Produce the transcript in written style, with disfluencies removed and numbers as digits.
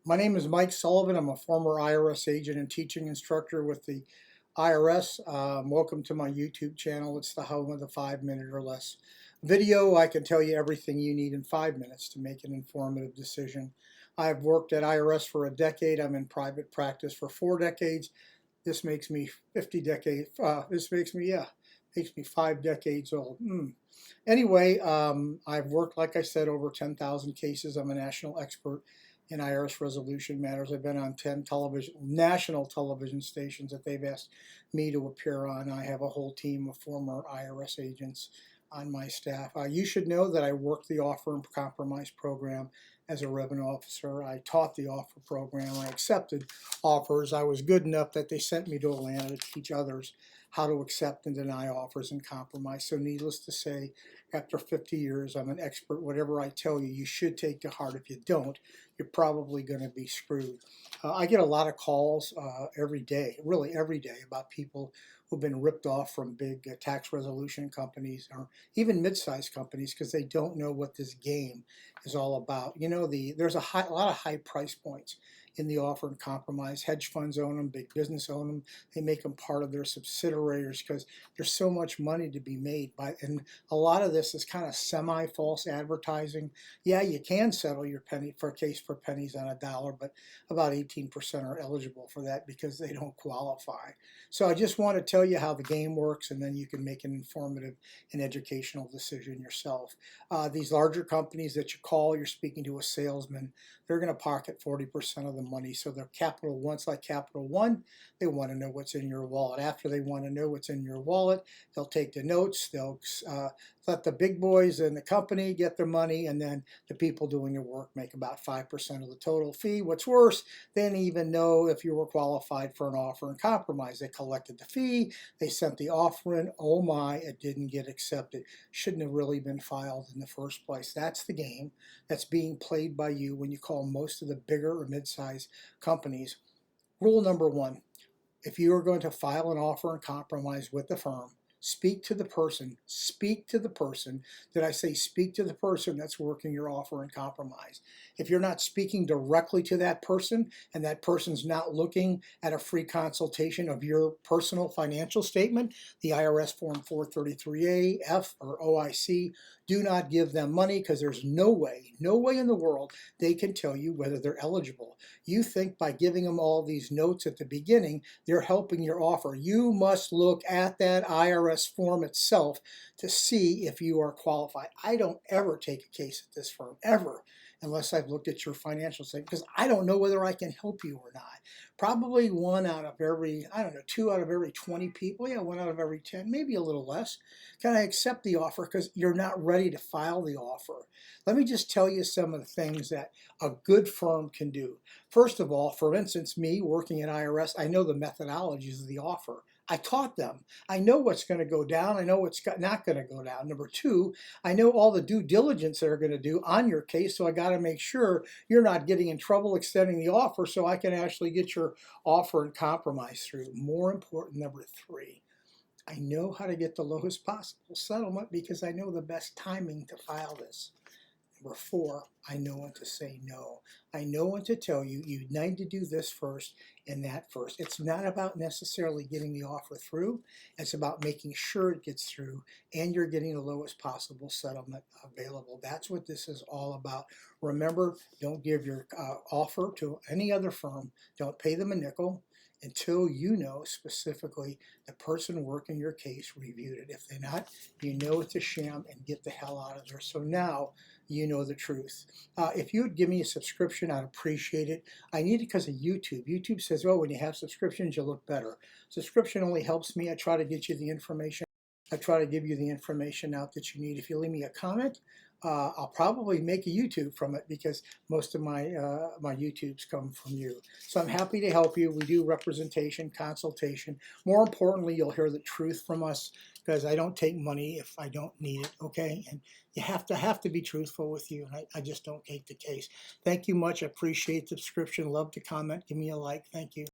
My name is Mike Sullivan. I'm a former IRS agent and teaching instructor with the IRS. Welcome to my YouTube channel. It's the home of the 5-minute or less video. I can tell you everything you need in 5 minutes to make an informative decision. I've worked at IRS for a decade. I'm in private practice for 4 decades. This makes me 50 decades. Makes me 5 decades old. Anyway, I've worked, like I said, over 10,000 cases. I'm a national expert in IRS resolution matters. I've been on 10 national television stations that they've asked me to appear on. I have a whole team of former IRS agents on my staff. You should know that I worked the offer and compromise program as a revenue officer. I taught the offer program. I accepted offers. I was good enough that they sent me to Atlanta to teach others how to accept and deny offers and compromise. So needless to say, after 50 years, I'm an expert. Whatever I tell you, you should take to heart. If you don't, you're probably going to be screwed. I get a lot of calls every day, really every day, about people who've been ripped off from big tax resolution companies or even mid-sized companies because they don't know what this game is all about. You know, there's a lot of high price points in the offer and compromise. Hedge funds own them, big business own them. They make them part of their subsidiaries because there's so much money to be made and a lot of this is kind of semi-false advertising. Yeah, you can settle your case for pennies on a dollar, but about 18% are eligible for that because they don't qualify. So I just want to tell you how the game works, and then you can make an informative and educational decision yourself. These larger companies that you call, you're speaking to a salesman, they're going to pocket 40% of the money. So they're Capital One's like Capital One. They want to know what's in your wallet. After they want to know what's in your wallet, they'll take the notes. They'll let the big boys in the company get their money, and then the people doing the work make about 5% of the total fee. What's worse, they didn't even know if you were qualified for an offer and compromise. They collected the fee, they sent the offer in. Oh my, it didn't get accepted. Shouldn't have really been filed in the first place. That's the game that's being played by you when you call most of the bigger or mid-sized companies. Rule number 1, if you are going to file an offer and compromise with the firm, speak to the person. Speak to the person. Did I say speak to the person that's working your offer and compromise? If you're not speaking directly to that person and that person's not looking at a free consultation of your personal financial statement, the IRS Form 433A, F, or OIC, do not give them money because there's no way in the world they can tell you whether they're eligible. You think by giving them all these notes at the beginning, they're helping your offer. You must look at that IRS form itself to see if you are qualified. I don't ever take a case at this firm, ever, unless I've looked at your financial statement, because I don't know whether I can help you or not. Probably 1 out of every, 2 out of every 20 people, yeah, 1 out of every 10, maybe a little less, can I accept the offer because you're not ready to file the offer. Let me just tell you some of the things that a good firm can do. First of all, for instance, me working at IRS, I know the methodologies of the offer. I taught them. I know what's going to go down. I know what's not going to go down. Number 2, I know all the due diligence they're going to do on your case, so I got to make sure you're not getting in trouble extending the offer so I can actually get your offer and compromise through. More important, number 3, I know how to get the lowest possible settlement because I know the best timing to file this. Number 4, I know when to say no. I know when to tell you, you need to do this first and that first. It's not about necessarily getting the offer through. It's about making sure it gets through and you're getting the lowest possible settlement available. That's what this is all about. Remember, don't give your offer to any other firm. Don't pay them a nickel until you know specifically the person working your case reviewed it. If they're not, you know it's a sham and get the hell out of there. So now you know the truth. If you would give me a subscription, I'd appreciate it. I need it because of YouTube. YouTube says, oh, when you have subscriptions, you look better. Subscription only helps me. I try to get you the information. I try to give you the information out that you need. If you leave me a comment, I'll probably make a YouTube from it because most of my YouTubes come from you. So I'm happy to help you. We do representation, consultation. More importantly, you'll hear the truth from us because I don't take money if I don't need it, okay? And you have to be truthful with you, and I just don't take the case. Thank you much. I appreciate the subscription. Love to comment. Give me a like. Thank you.